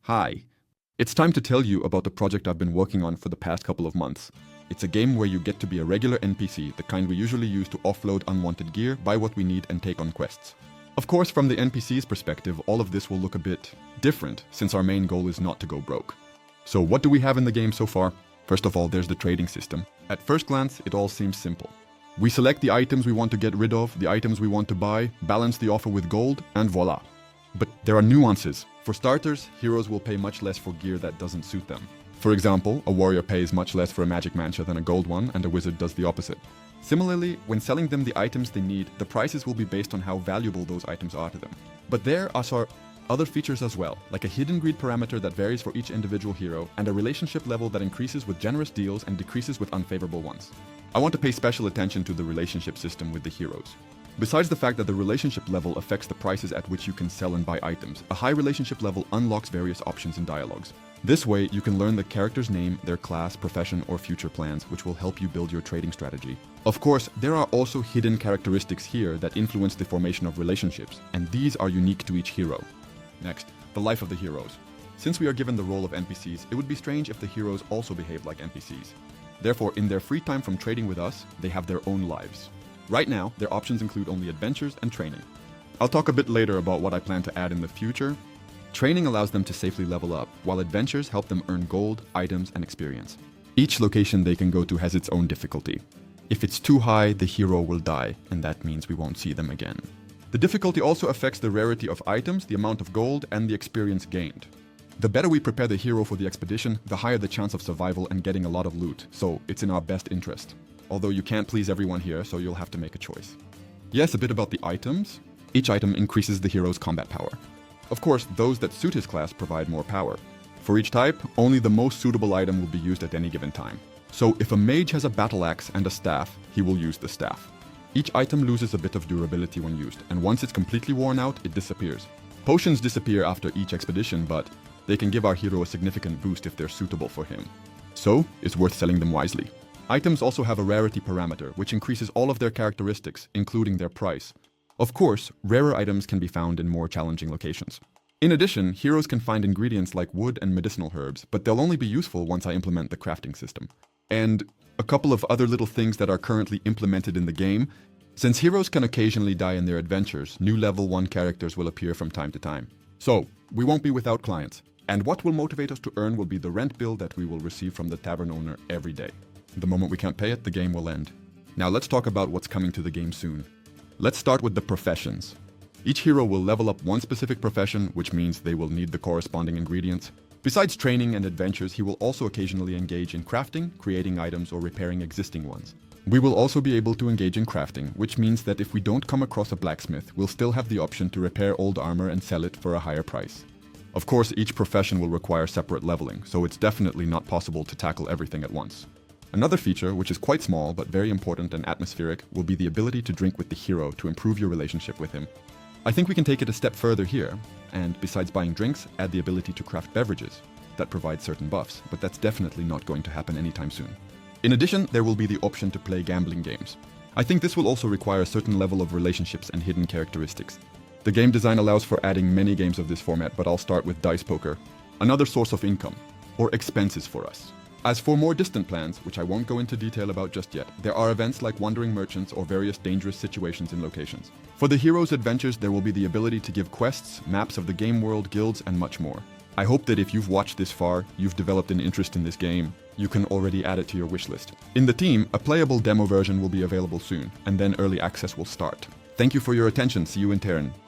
Hi. It's time to tell you about the project I've been working on for the past couple of months. It's a game where you get to be a regular NPC, the kind we usually use to offload unwanted gear, buy what we need, and take on quests. Of course, from the NPC's perspective, all of this will look a bit different, since our main goal is not to go broke. So what do we have in the game so far? First of all, there's the trading system. At first glance, it all seems simple. We select the items we want to get rid of, the items we want to buy, balance the offer with gold, and voila. But there are nuances. For starters, heroes will pay much less for gear that doesn't suit them. For example, a warrior pays much less for a magic mancha than a gold one, and a wizard does the opposite. Similarly, when selling them the items they need, the prices will be based on how valuable those items are to them. But there are other features as well, like a hidden greed parameter that varies for each individual hero, and a relationship level that increases with generous deals and decreases with unfavorable ones. I want to pay special attention to the relationship system with the heroes. Besides the fact that the relationship level affects the prices at which you can sell and buy items, a high relationship level unlocks various options and dialogues. This way, you can learn the character's name, their class, profession, or future plans, which will help you build your trading strategy. Of course, there are also hidden characteristics here that influence the formation of relationships, and these are unique to each hero. Next, the life of the heroes. Since we are given the role of NPCs, it would be strange if the heroes also behaved like NPCs. Therefore, in their free time from trading with us, they have their own lives. Right now, their options include only adventures and training. I'll talk a bit later about what I plan to add in the future. Training allows them to safely level up, while adventures help them earn gold, items, and experience. Each location they can go to has its own difficulty. If it's too high, the hero will die, and that means we won't see them again. The difficulty also affects the rarity of items, the amount of gold, and the experience gained. The better we prepare the hero for the expedition, the higher the chance of survival and getting a lot of loot, so it's in our best interest. Although you can't please everyone here, so you'll have to make a choice. Yes, a bit about the items. Each item increases the hero's combat power. Of course, those that suit his class provide more power. For each type, only the most suitable item will be used at any given time. So if a mage has a battle axe and a staff, he will use the staff. Each item loses a bit of durability when used, and once it's completely worn out, it disappears. Potions disappear after each expedition, but they can give our hero a significant boost if they're suitable for him. So, it's worth selling them wisely. Items also have a rarity parameter, which increases all of their characteristics, including their price. Of course, rarer items can be found in more challenging locations. In addition, heroes can find ingredients like wood and medicinal herbs, but they'll only be useful once I implement the crafting system. And a couple of other little things that are currently implemented in the game. Since heroes can occasionally die in their adventures, new level 1 characters will appear from time to time. So, we won't be without clients. And what will motivate us to earn will be the rent bill that we will receive from the tavern owner every day. The moment we can't pay it, the game will end. Now let's talk about what's coming to the game soon. Let's start with the professions. Each hero will level up one specific profession, which means they will need the corresponding ingredients. Besides training and adventures, he will also occasionally engage in crafting, creating items, or repairing existing ones. We will also be able to engage in crafting, which means that if we don't come across a blacksmith, we'll still have the option to repair old armor and sell it for a higher price. Of course, each profession will require separate leveling, so it's definitely not possible to tackle everything at once. Another feature, which is quite small but very important and atmospheric, will be the ability to drink with the hero to improve your relationship with him. I think we can take it a step further here, and besides buying drinks, add the ability to craft beverages that provide certain buffs, but that's definitely not going to happen anytime soon. In addition, there will be the option to play gambling games. I think this will also require a certain level of relationships and hidden characteristics. The game design allows for adding many games of this format, but I'll start with dice poker, another source of income, or expenses for us. As for more distant plans, which I won't go into detail about just yet, there are events like wandering merchants or various dangerous situations in locations. For the hero's adventures, there will be the ability to give quests, maps of the game world, guilds, and much more. I hope that if you've watched this far, you've developed an interest in this game. You can already add it to your wishlist. In the team, a playable demo version will be available soon, and then early access will start. Thank you for your attention. See you in Terran.